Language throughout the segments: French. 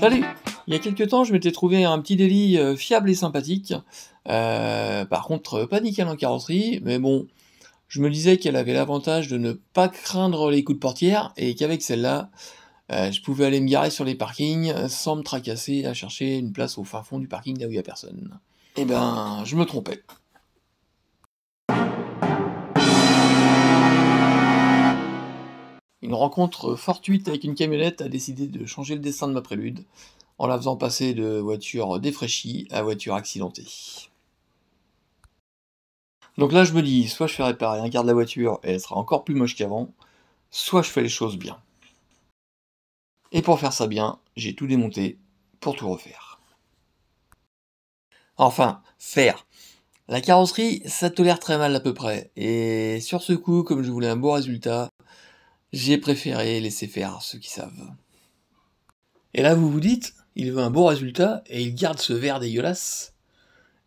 Salut! Il y a quelques temps, je m'étais trouvé un petit délit fiable et sympathique. Par contre, pas nickel en carrosserie, mais bon, je me disais qu'elle avait l'avantage de ne pas craindre les coups de portière, et qu'avec celle-là, je pouvais aller me garer sur les parkings sans me tracasser à chercher une place au fin fond du parking là où il y a personne. Eh ben, je me trompais. Une rencontre fortuite avec une camionnette a décidé de changer le destin de ma prélude, en la faisant passer de voiture défraîchie à voiture accidentée. Donc là, je me dis, soit je fais réparer un quart de la voiture et elle sera encore plus moche qu'avant, soit je fais les choses bien. Et pour faire ça bien, j'ai tout démonté pour tout refaire. Enfin, faire. La carrosserie, ça tolère très mal à peu près, et sur ce coup, comme je voulais un beau résultat, j'ai préféré laisser faire ceux qui savent. Et là, vous vous dites, il veut un beau résultat et il garde ce vert dégueulasse.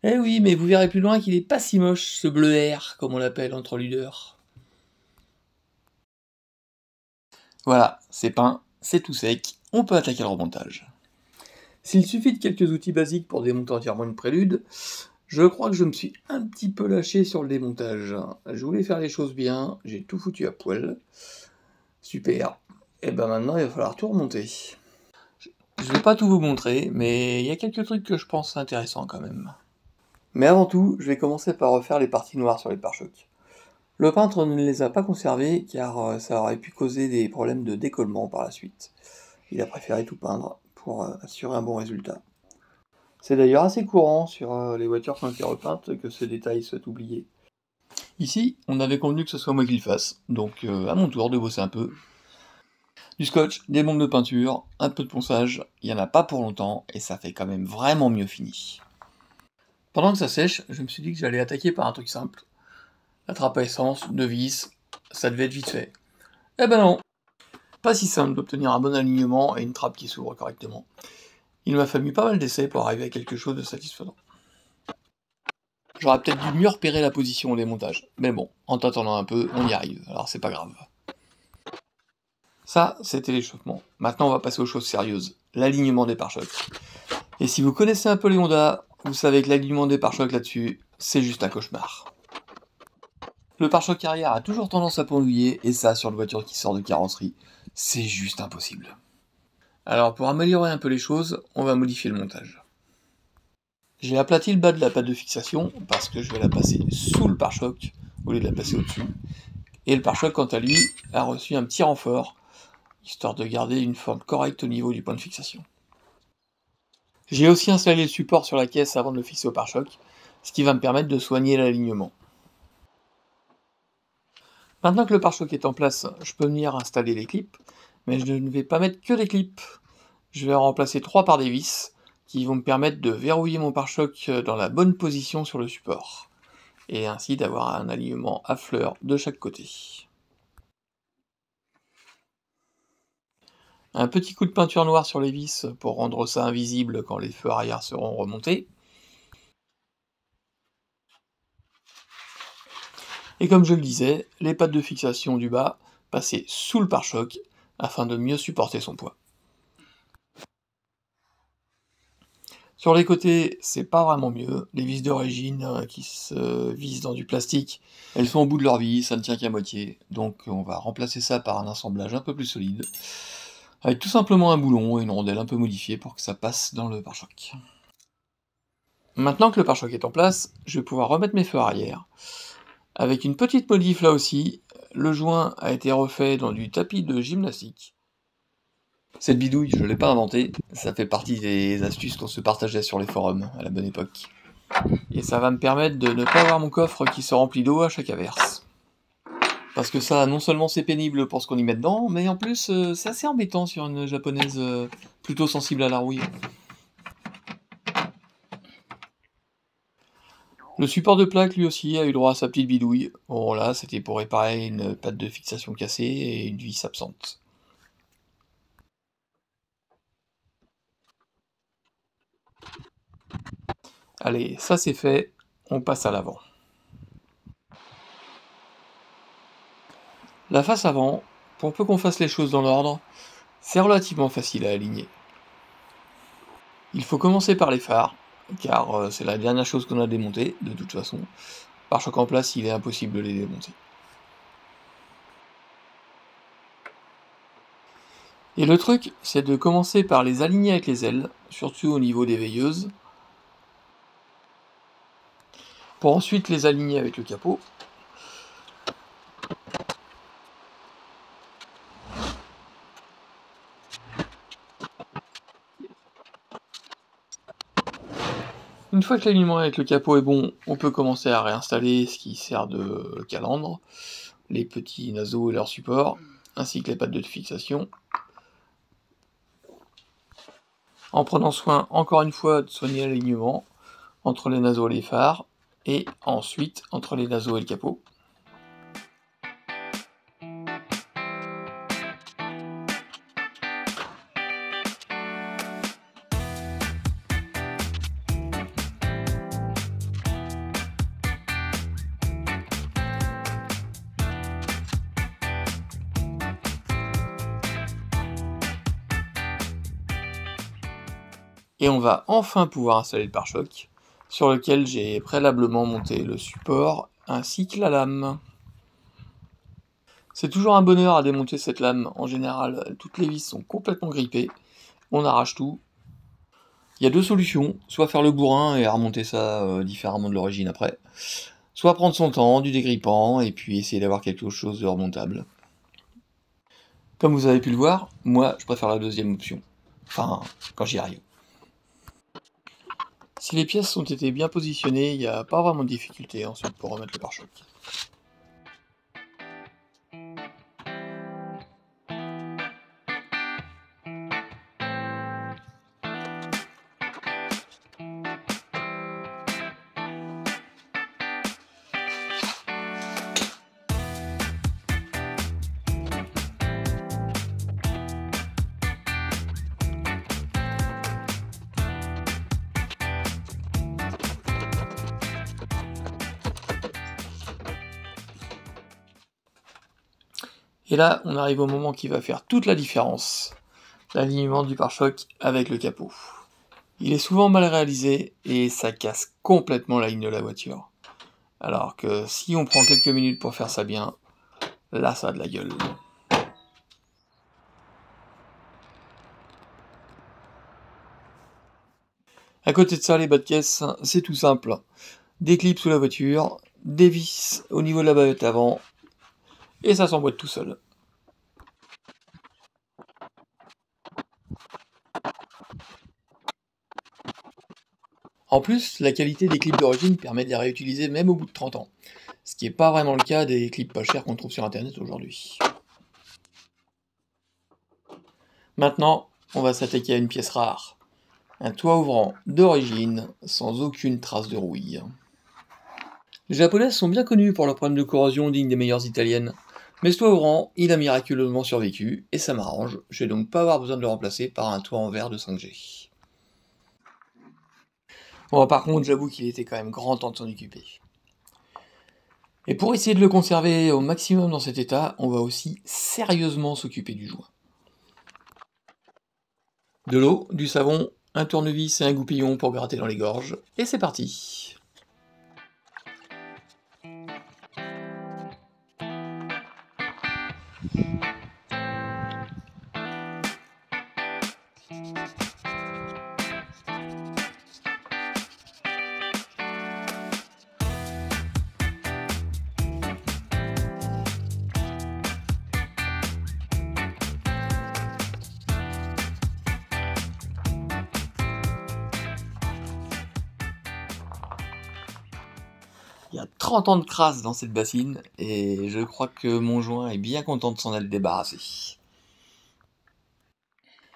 Eh oui, mais vous verrez plus loin qu'il est pas si moche, ce bleu air, comme on l'appelle entre ludeurs. Voilà, c'est peint, c'est tout sec, on peut attaquer le remontage. S'il suffit de quelques outils basiques pour démonter entièrement une prélude, je crois que je me suis un petit peu lâché sur le démontage. Je voulais faire les choses bien, j'ai tout foutu à poil. Super. Et ben maintenant il va falloir tout remonter. Je vais pas tout vous montrer, mais il y a quelques trucs que je pense intéressants quand même. Mais avant tout, je vais commencer par refaire les parties noires sur les pare-chocs. Le peintre ne les a pas conservées car ça aurait pu causer des problèmes de décollement par la suite. Il a préféré tout peindre pour assurer un bon résultat. C'est d'ailleurs assez courant sur les voitures peintées et repeintes que ce détail soit oublié. Ici, on avait convenu que ce soit moi qui le fasse, donc à mon tour de bosser un peu. Du scotch, des bombes de peinture, un peu de ponçage, il n'y en a pas pour longtemps, et ça fait quand même vraiment mieux fini. Pendant que ça sèche, je me suis dit que j'allais attaquer par un truc simple. La trappe à essence, deux vis, ça devait être vite fait. Eh ben non, pas si simple d'obtenir un bon alignement et une trappe qui s'ouvre correctement. Il m'a fallu pas mal d'essais pour arriver à quelque chose de satisfaisant. J'aurais peut-être dû mieux repérer la position au démontage, mais bon, en t'attendant un peu, on y arrive, alors c'est pas grave. Ça, c'était l'échauffement. Maintenant, on va passer aux choses sérieuses, l'alignement des pare-chocs. Et si vous connaissez un peu les Honda, vous savez que l'alignement des pare-chocs là-dessus, c'est juste un cauchemar. Le pare-choc arrière a toujours tendance à pendouiller, et ça, sur une voiture qui sort de carrosserie, c'est juste impossible. Alors, pour améliorer un peu les choses, on va modifier le montage. J'ai aplati le bas de la pâte de fixation, parce que je vais la passer sous le pare-choc, au lieu de la passer au-dessus. Et le pare-choc, quant à lui, a reçu un petit renfort, histoire de garder une forme correcte au niveau du point de fixation. J'ai aussi installé le support sur la caisse avant de le fixer au pare-choc, ce qui va me permettre de soigner l'alignement. Maintenant que le pare-choc est en place, je peux venir installer les clips, mais je ne vais pas mettre que des clips. Je vais en remplacer 3 par des vis, qui vont me permettre de verrouiller mon pare-choc dans la bonne position sur le support, et ainsi d'avoir un alignement à fleur de chaque côté. Un petit coup de peinture noire sur les vis pour rendre ça invisible quand les feux arrière seront remontés. Et comme je le disais, les pattes de fixation du bas passer sous le pare-choc afin de mieux supporter son poids. Sur les côtés, c'est pas vraiment mieux. Les vis d'origine qui se vissent dans du plastique, elles sont au bout de leur vie, ça ne tient qu'à moitié. Donc on va remplacer ça par un assemblage un peu plus solide, avec tout simplement un boulon et une rondelle un peu modifiée pour que ça passe dans le pare-choc. Maintenant que le pare-choc est en place, je vais pouvoir remettre mes feux arrière. Avec une petite modif là aussi, le joint a été refait dans du tapis de gymnastique. Cette bidouille, je l'ai pas inventée, ça fait partie des astuces qu'on se partageait sur les forums à la bonne époque. Et ça va me permettre de ne pas avoir mon coffre qui se remplit d'eau à chaque averse. Parce que ça, non seulement c'est pénible pour ce qu'on y met dedans, mais en plus c'est assez embêtant sur une japonaise plutôt sensible à la rouille. Le support de plaque lui aussi a eu droit à sa petite bidouille. Bon là, c'était pour réparer une patte de fixation cassée et une vis absente. Allez, ça c'est fait, on passe à l'avant. La face avant, pour peu qu'on fasse les choses dans l'ordre, c'est relativement facile à aligner. Il faut commencer par les phares, car c'est la dernière chose qu'on a démontée, de toute façon. Pare-choc en place, il est impossible de les démonter. Et le truc, c'est de commencer par les aligner avec les ailes, surtout au niveau des veilleuses, pour ensuite les aligner avec le capot. Une fois que l'alignement avec le capot est bon, on peut commencer à réinstaller ce qui sert de calandre, les petits naseaux et leurs supports, ainsi que les pattes de fixation, en prenant soin encore une fois de soigner l'alignement entre les naseaux et les phares, et ensuite entre les naseaux et le capot. Et on va enfin pouvoir installer le pare-choc, sur lequel j'ai préalablement monté le support ainsi que la lame. C'est toujours un bonheur à démonter cette lame, en général toutes les vis sont complètement grippées, on arrache tout. Il y a deux solutions, soit faire le bourrin et remonter ça différemment de l'origine après, soit prendre son temps, du dégrippant, et puis essayer d'avoir quelque chose de remontable. Comme vous avez pu le voir, moi je préfère la deuxième option, enfin quand j'y arrive. Si les pièces ont été bien positionnées, il n'y a pas vraiment de difficulté ensuite pour remettre le pare-choc. Et là, on arrive au moment qui va faire toute la différence, l'alignement du pare-choc avec le capot. Il est souvent mal réalisé et ça casse complètement la ligne de la voiture. Alors que si on prend quelques minutes pour faire ça bien, là ça a de la gueule. À côté de ça, les bas de caisse, c'est tout simple. Des clips sous la voiture, des vis au niveau de la bavette avant, et ça s'emboîte tout seul. En plus, la qualité des clips d'origine permet de les réutiliser même au bout de 30 ans, ce qui n'est pas vraiment le cas des clips pas chers qu'on trouve sur internet aujourd'hui. Maintenant, on va s'attaquer à une pièce rare. Un toit ouvrant d'origine, sans aucune trace de rouille. Les japonaises sont bien connues pour leurs problèmes de corrosion dignes des meilleures italiennes, mais ce toit ouvrant, il a miraculeusement survécu, et ça m'arrange, je vais donc pas avoir besoin de le remplacer par un toit en verre de 5G. Bon, par contre, j'avoue qu'il était quand même grand temps de s'en occuper. Et pour essayer de le conserver au maximum dans cet état, on va aussi sérieusement s'occuper du joint. De l'eau, du savon, un tournevis et un goupillon pour gratter dans les gorges, et c'est parti. Il y a 30 ans de crasse dans cette bassine, et je crois que mon joint est bien content de s'en être débarrassé.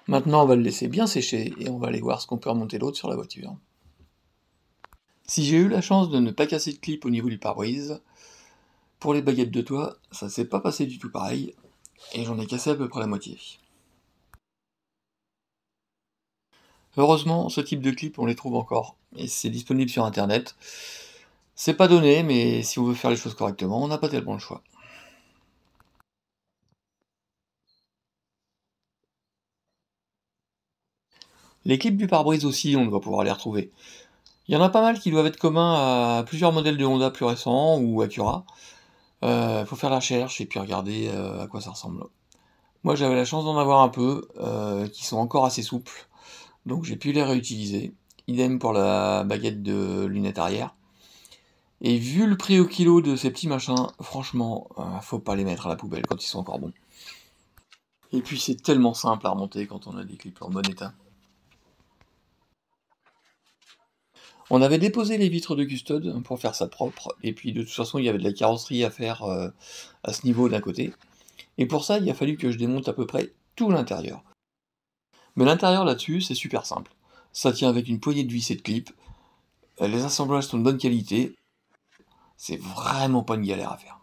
Maintenant, on va le laisser bien sécher, et on va aller voir ce qu'on peut remonter l'autre sur la voiture. Si j'ai eu la chance de ne pas casser de clip au niveau du pare-brise, pour les baguettes de toit, ça s'est pas passé du tout pareil, et j'en ai cassé à peu près la moitié. Heureusement, ce type de clip, on les trouve encore, et c'est disponible sur internet. C'est pas donné, mais si on veut faire les choses correctement, on n'a pas tellement le choix. Les clips du pare-brise aussi, on doit pouvoir les retrouver. Il y en a pas mal qui doivent être communs à plusieurs modèles de Honda plus récents ou Acura. Faut faire la recherche et puis regarder à quoi ça ressemble. Moi j'avais la chance d'en avoir un peu, qui sont encore assez souples, donc j'ai pu les réutiliser. Idem pour la baguette de lunettes arrière. Et vu le prix au kilo de ces petits machins, franchement, faut pas les mettre à la poubelle quand ils sont encore bons. Et puis c'est tellement simple à remonter quand on a des clips en bon état. On avait déposé les vitres de custode pour faire ça propre, et puis de toute façon il y avait de la carrosserie à faire à ce niveau d'un côté. Et pour ça il a fallu que je démonte à peu près tout l'intérieur. Mais l'intérieur là-dessus c'est super simple. Ça tient avec une poignée de vis et de clips, les assemblages sont de bonne qualité, c'est vraiment pas une galère à faire.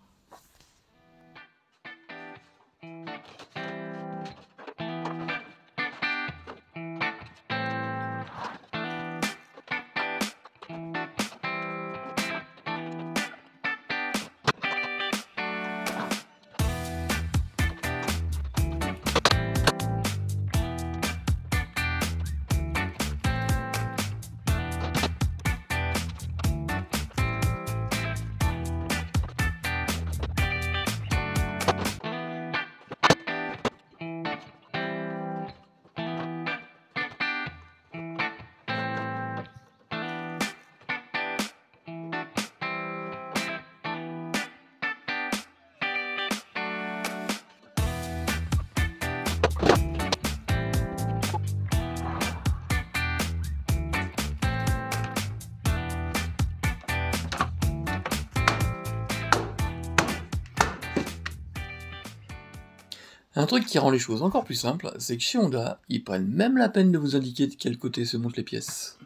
Un truc qui rend les choses encore plus simples, c'est que chez Honda, ils prennent même la peine de vous indiquer de quel côté se montent les pièces.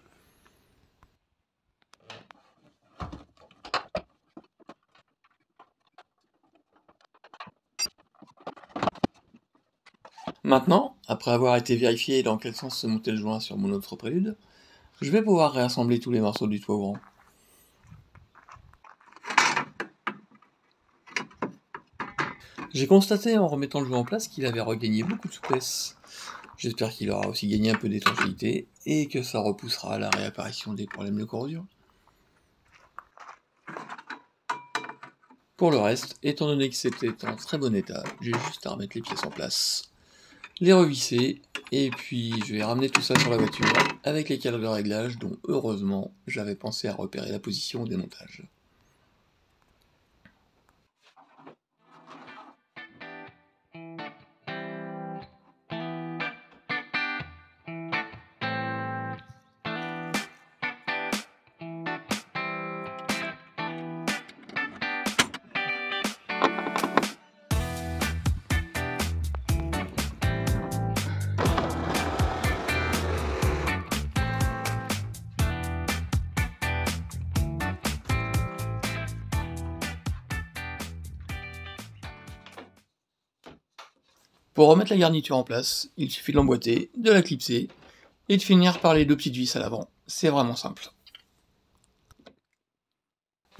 Maintenant, après avoir été vérifié dans quel sens se montait le joint sur mon autre prélude, je vais pouvoir réassembler tous les morceaux du toit ouvrant. J'ai constaté en remettant le joint en place qu'il avait regagné beaucoup de souplesse. J'espère qu'il aura aussi gagné un peu d'étanchéité et que ça repoussera la réapparition des problèmes de corrosion. Pour le reste, étant donné que c'était en très bon état, j'ai juste à remettre les pièces en place, les revisser, et puis je vais ramener tout ça sur la voiture avec les cadres de réglage dont heureusement j'avais pensé à repérer la position au démontage. Pour remettre la garniture en place, il suffit de l'emboîter, de la clipser, et de finir par les deux petites vis à l'avant. C'est vraiment simple.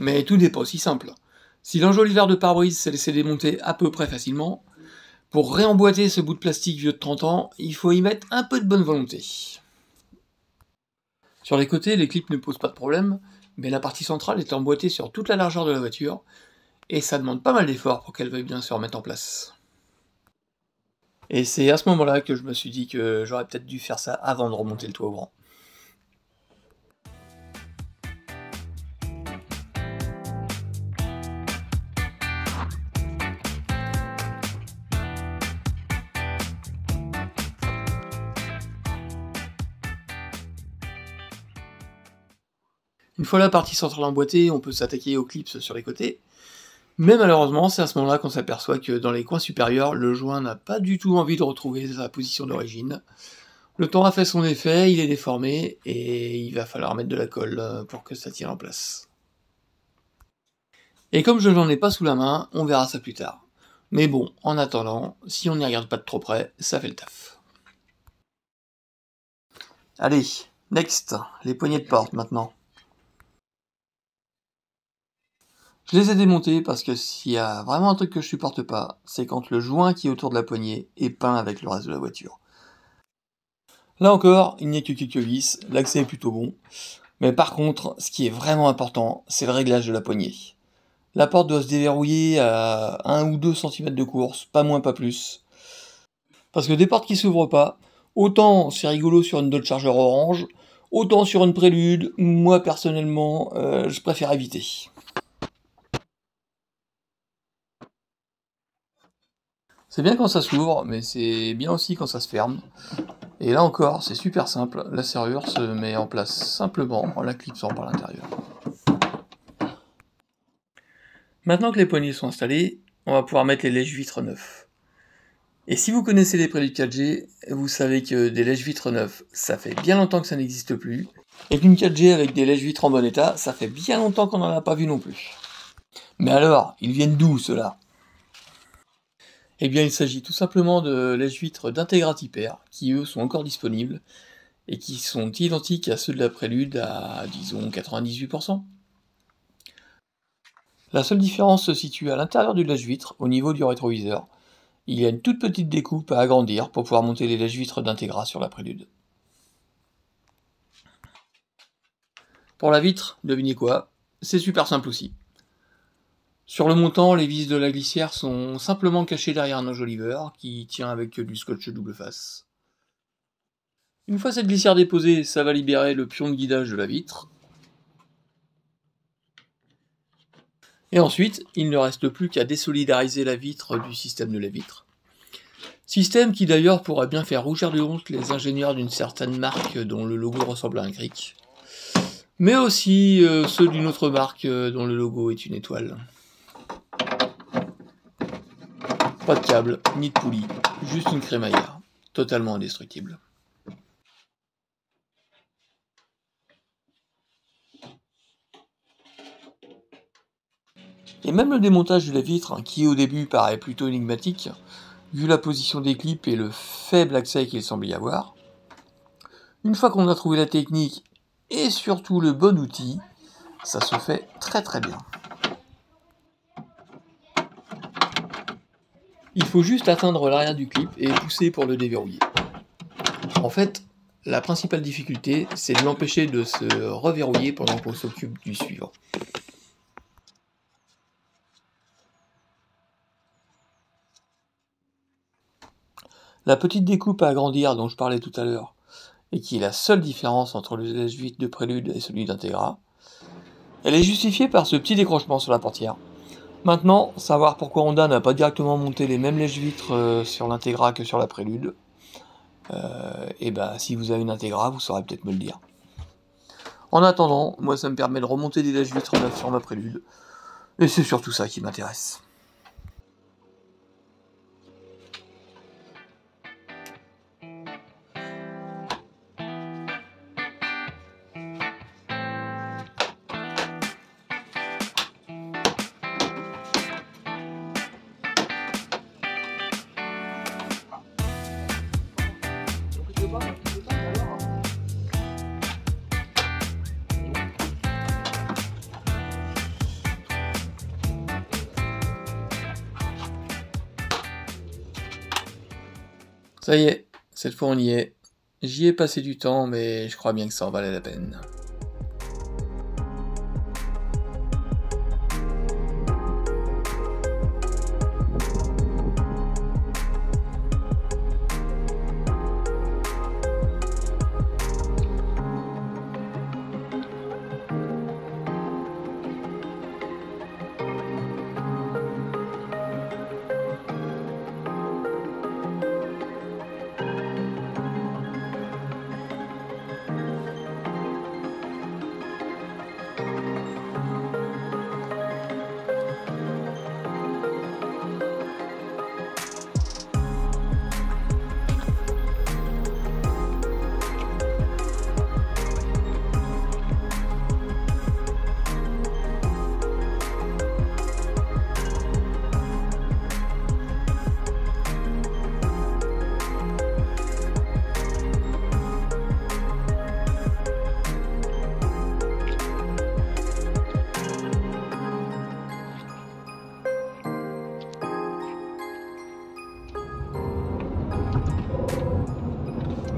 Mais tout n'est pas aussi simple. Si l'enjoliveur de pare-brise s'est laissé démonter à peu près facilement, pour réemboîter ce bout de plastique vieux de 30 ans, il faut y mettre un peu de bonne volonté. Sur les côtés, les clips ne posent pas de problème, mais la partie centrale est emboîtée sur toute la largeur de la voiture, et ça demande pas mal d'efforts pour qu'elle veuille bien se remettre en place. Et c'est à ce moment-là que je me suis dit que j'aurais peut-être dû faire ça avant de remonter le toit ouvrant. Une fois la partie centrale emboîtée, on peut s'attaquer aux clips sur les côtés, mais malheureusement c'est à ce moment-là qu'on s'aperçoit que dans les coins supérieurs, le joint n'a pas du tout envie de retrouver sa position d'origine. Le temps a fait son effet, il est déformé, et il va falloir mettre de la colle pour que ça tienne en place. Et comme je n'en ai pas sous la main, on verra ça plus tard. Mais bon, en attendant, si on n'y regarde pas de trop près, ça fait le taf. Allez, next, les poignées de porte maintenant. Je les ai démontés parce que s'il y a vraiment un truc que je supporte pas, c'est quand le joint qui est autour de la poignée est peint avec le reste de la voiture. Là encore, il n'y a que quelques vis, l'accès est plutôt bon, mais par contre, ce qui est vraiment important, c'est le réglage de la poignée. La porte doit se déverrouiller à 1 ou 2 cm de course, pas moins, pas plus. Parce que des portes qui s'ouvrent pas, autant c'est rigolo sur une Dodge Charger orange, autant sur une Prélude, moi personnellement, je préfère éviter. C'est bien quand ça s'ouvre, mais c'est bien aussi quand ça se ferme. Et là encore, c'est super simple, la serrure se met en place simplement en la clipsant par l'intérieur. Maintenant que les poignées sont installées, on va pouvoir mettre les lèche-vitres neufs. Et si vous connaissez les Préludes 4G, vous savez que des lèche-vitres neufs, ça fait bien longtemps que ça n'existe plus, et qu'une 4G avec des lèche-vitres en bon état, ça fait bien longtemps qu'on n'en a pas vu non plus. Mais alors, ils viennent d'où ceux-là ? Eh bien, il s'agit tout simplement de lèche-vitres d'Integra Tipper, qui eux sont encore disponibles, et qui sont identiques à ceux de la Prélude à, disons, 98%. La seule différence se situe à l'intérieur du lèche-vitre, au niveau du rétroviseur. Il y a une toute petite découpe à agrandir pour pouvoir monter les lèche-vitres d'Integra sur la Prélude. Pour la vitre, devinez quoi ? C'est super simple aussi. Sur le montant, les vis de la glissière sont simplement cachées derrière un enjoliveur qui tient avec du scotch double face. Une fois cette glissière déposée, ça va libérer le pion de guidage de la vitre. Et ensuite, il ne reste plus qu'à désolidariser la vitre du système de la vitre. Système qui d'ailleurs pourrait bien faire rougir de honte les ingénieurs d'une certaine marque dont le logo ressemble à un cric. Mais aussi ceux d'une autre marque dont le logo est une étoile. Pas de câble, ni de poulie, juste une crémaillère, totalement indestructible. Et même le démontage de la vitre, qui au début paraît plutôt énigmatique, vu la position des clips et le faible accès qu'il semble y avoir, une fois qu'on a trouvé la technique et surtout le bon outil, ça se fait très très bien. Il faut juste atteindre l'arrière du clip et pousser pour le déverrouiller. En fait, la principale difficulté, c'est de l'empêcher de se reverrouiller pendant qu'on s'occupe du suivant. La petite découpe à agrandir dont je parlais tout à l'heure, et qui est la seule différence entre le lèche-vitre de Prélude et celui d'Integra, elle est justifiée par ce petit décrochement sur la portière. Maintenant, savoir pourquoi Honda n'a pas directement monté les mêmes lèche-vitres sur l'Integra que sur la Prélude, et bah si vous avez une Integra, vous saurez peut-être me le dire. En attendant, moi ça me permet de remonter des lèche-vitres neuves sur ma Prélude, et c'est surtout ça qui m'intéresse. Ça y est, cette fois on y est. J'y ai passé du temps, mais je crois bien que ça en valait la peine.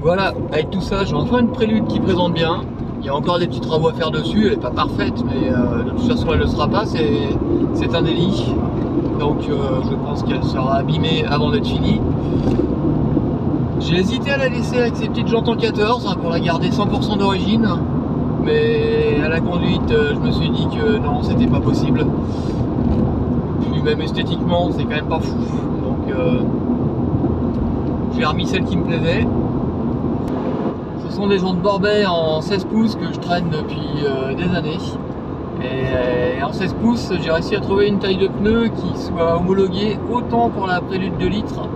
Voilà, avec tout ça, j'ai enfin une Prélude qui présente bien. Il y a encore des petits travaux à faire dessus, elle n'est pas parfaite, mais de toute façon elle ne le sera pas, c'est un délit. Donc je pense qu'elle sera abîmée avant d'être finie. J'ai hésité à la laisser avec ses petites jantes en 14 pour la garder 100% d'origine. Mais à la conduite, je me suis dit que non, c'était pas possible. Puis même esthétiquement, c'est quand même pas fou. Donc j'ai remis celle qui me plaisait. Ce sont des jantes Borbet en 16 pouces que je traîne depuis des années. Et en 16 pouces, j'ai réussi à trouver une taille de pneu qui soit homologuée autant pour la Prélude 2 litres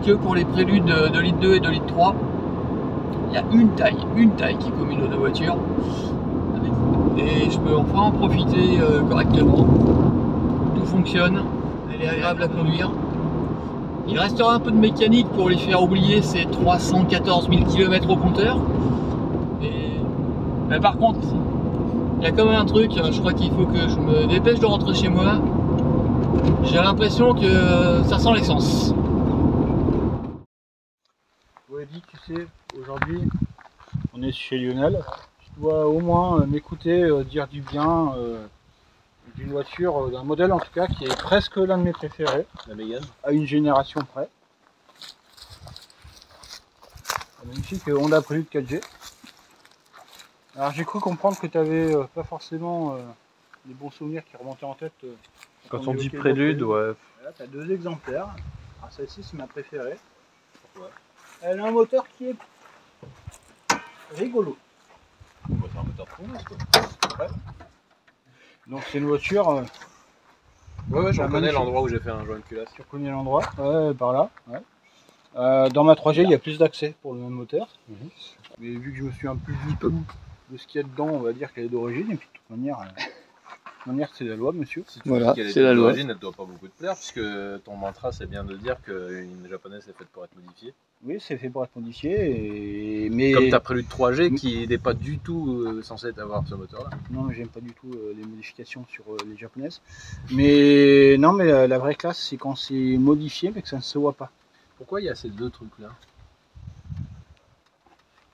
que pour les Préludes de litre 2 et de litre 3. Il y a une taille qui est commune aux deux voitures. Et je peux enfin en profiter correctement. Tout fonctionne, elle est agréable à conduire. Il restera un peu de mécanique pour lui faire oublier ses 314 000 km au compteur. Mais par contre, il y a quand même un truc, je crois qu'il faut que je me dépêche de rentrer chez moi. J'ai l'impression que ça sent l'essence. Ouais, Eddy, tu sais, aujourd'hui, on est chez Lionel. Tu dois au moins m'écouter dire du bien d'une voiture, d'un modèle en tout cas, qui est presque l'un de mes préférés. La Mégane. À une génération près. Un magnifique Honda Prélude 4G. Alors j'ai cru comprendre que tu n'avais pas forcément des bons souvenirs qui remontaient en tête. Quand on dit Prélude, ouais. Là, tu as deux exemplaires. Alors celle-ci, c'est ma préférée. Pourquoi? Elle a un moteur qui est rigolo. C'est un moteur de quoi. Ouais. Donc c'est une voiture. Ouais, je reconnais l'endroit où j'ai fait un joint de culasse. Tu reconnais l'endroit? Ouais, par là. Ouais. Dans ma 3G, il y a plus d'accès pour le même moteur. Mais vu que je me suis un peu du tout de ce qu'il y a dedans, on va dire qu'elle est d'origine. Et puis de toute manière, c'est la loi, monsieur. Si tu voilà, dis c'est la loi. D'origine, elle ne doit pas beaucoup te plaire, puisque ton mantra, c'est bien de dire qu'une japonaise est faite pour être modifiée. Oui, c'est fait pour être modifié. Mais... Comme ta Prélude 3G qui n'est pas du tout censée avoir ce moteur-là. Non, mais j'aime pas du tout les modifications sur les japonaises. Mais non, mais la vraie classe, c'est quand c'est modifié, mais que ça ne se voit pas. Pourquoi il y a ces deux trucs-là?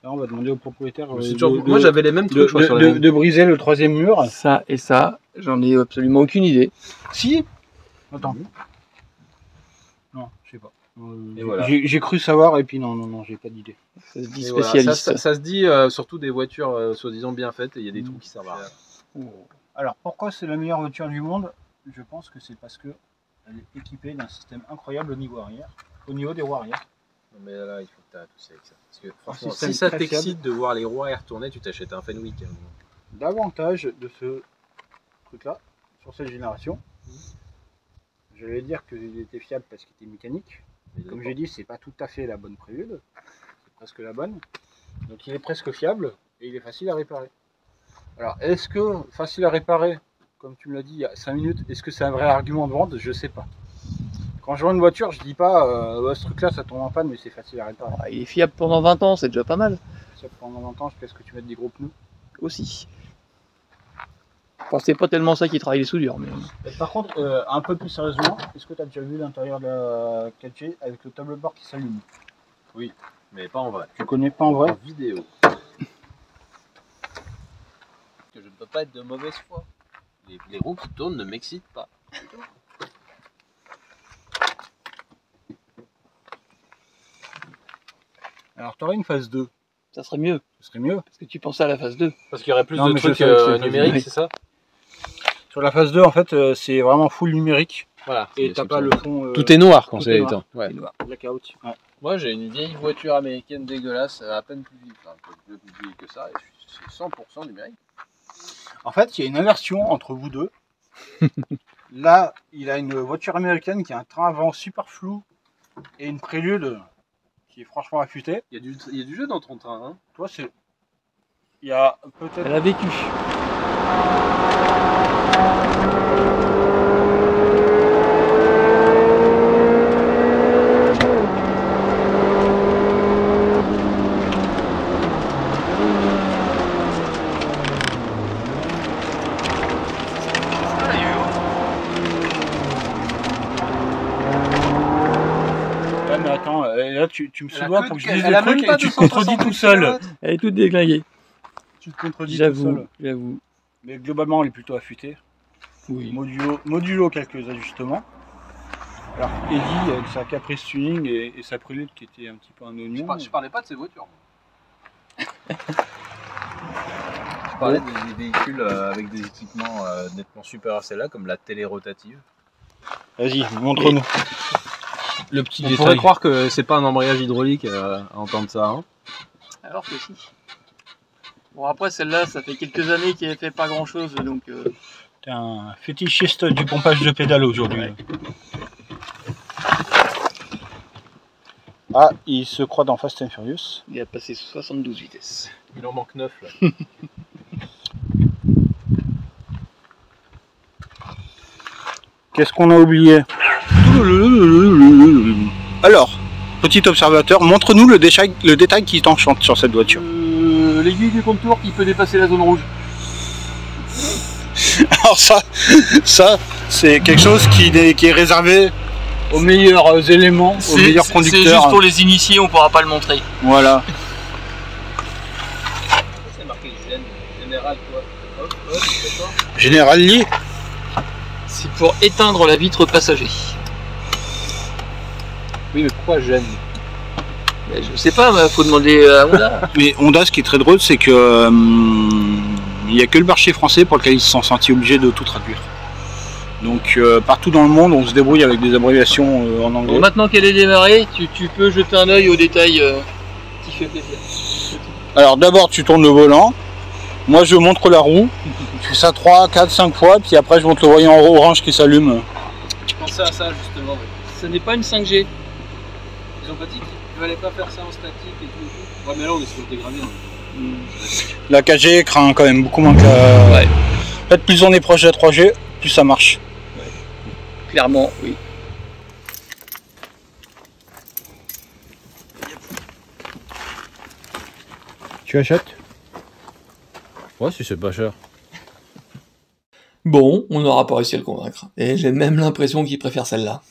Là, on va demander au propriétaire. Moi, j'avais les mêmes trucs de briser le troisième mur. Ça et ça, j'en ai absolument aucune idée. Si. Attends. Non, je sais pas. Voilà. J'ai cru savoir et puis non, j'ai pas d'idée. Ça se dit spécialiste. Voilà, ça se dit surtout des voitures soi-disant bien faites et il y a des trous qui servent à rien. Alors pourquoi c'est la meilleure voiture du monde? Je pense que c'est parce que elle est équipée d'un système incroyable au niveau arrière, au niveau des roues arrière. Non mais là il faut que tu arrêtes aussi avec ça. Parce que franchement, si ça t'excite de voir les roues arrière tourner, tu t'achètes un Fenwick. L'avantage de ce truc là, sur cette génération, je vais dire qu'il était fiable parce qu'il était mécanique. Comme j'ai dit, c'est pas tout à fait la bonne Prélude, c'est presque la bonne. Donc il est presque fiable et il est facile à réparer. Alors est-ce que facile à réparer, comme tu me l'as dit il y a 5 minutes, est-ce que c'est un vrai argument de vente? Je sais pas. Quand je vends une voiture, je dis pas ce truc là ça tombe en panne mais c'est facile à réparer. Ah, il est fiable pendant 20 ans, c'est déjà pas mal. Fiable pendant 20 ans jusqu'à ce que tu mettes des gros pneus. Aussi. Enfin, c'est pas tellement ça qui travaille les soudures. Mais... Par contre, un peu plus sérieusement, est-ce que tu as déjà vu l'intérieur de la 4G avec le tableau de bord qui s'allume? Oui, mais pas en vrai. Tu connais pas en vrai? En vidéo. Que je ne peux pas être de mauvaise foi. Les roues qui tournent ne m'excitent pas. Alors tu aurais une phase 2. Ça serait mieux. Ce serait mieux. Parce que tu pensais à la phase 2. Parce qu'il y aurait plus de trucs numériques, c'est ça? Sur la phase 2, en fait, c'est vraiment full numérique. Voilà. Et t'as pas le fond. Tout est noir quand c'est éteint. Ouais. Blackout. Ouais. Moi, j'ai une vieille voiture américaine dégueulasse, à peine plus vieille, enfin, un peu plus vieille que ça, et c'est 100% numérique. En fait, il y a une inversion entre vous deux. Là, il a une voiture américaine qui a un train avant super flou et une Prélude qui est franchement affûtée. Il y a du jeu dans ton train, hein? Toi, c'est. Il y a peut-être. Elle a vécu. là, tu me Elle a soulèves que- pour que je elle dise a le même truc pas et tu te 260 contredis tout seul. kilowatts. Elle est toute déglinguée. Tu te contredis tout seul. J'avoue. Mais globalement, elle est plutôt affûtée. Oui. Modulo quelques ajustements. Alors, Eddie, avec sa Caprice Tuning et sa prélude qui était un petit peu un oignon. Je parlais pas de ces voitures. Je parlais des véhicules avec des équipements nettement supérieurs à celle-là, comme la télé rotative. Vas-y, montre-nous. Le petit On On pourrait croire que c'est pas un embrayage hydraulique à entendre ça. Hein. Alors que si. Bon, après, celle-là, ça fait quelques années qu'elle fait pas grand-chose, donc... T'es un fétichiste du pompage de pédale aujourd'hui. Ouais. Ah, il se croit dans Fast and Furious. Il a passé 72 vitesses. Il en manque 9 là. Qu'est-ce qu'on a oublié? Alors, petit observateur, montre-nous le détail qui t'enchante sur cette voiture. L'aiguille du contour qui peut dépasser la zone rouge. Alors ça c'est quelque chose qui est réservé aux meilleurs éléments, aux meilleurs conducteurs. C'est juste pour les initiés, on pourra pas le montrer. Voilà. C'est marqué général quoi. Général Lee. C'est pour éteindre la vitre passager. Oui, mais pourquoi gêne? Mais je sais pas, faut demander à Honda. Mais Honda, ce qui est très drôle, c'est que il n'y a que le marché français pour lequel ils se sont sentis obligés de tout traduire. Donc partout dans le monde, on se débrouille avec des abréviations en anglais. Bon, maintenant qu'elle est démarrée, tu peux jeter un œil aux détails qui fait plaisir. Alors d'abord, tu tournes le volant. Moi, je montre la roue. Je fais ça 3, 4, 5 fois. Puis après, je montre le voyant orange qui s'allume. Je pensais à ça justement. Ouais. Ce n'est pas une 5G. Ils ont pas dit qu'ils ne fallait pas faire ça en statique et tout. Ouais, mais là, on est sur le dégradé. La 4G craint quand même beaucoup moins que la... Ouais. En fait, plus on est proche de la 3G, plus ça marche. Clairement, oui. Tu achètes? Ouais, si c'est pas cher. Bon, on n'aura pas réussi à le convaincre. Et j'ai même l'impression qu'il préfère celle-là.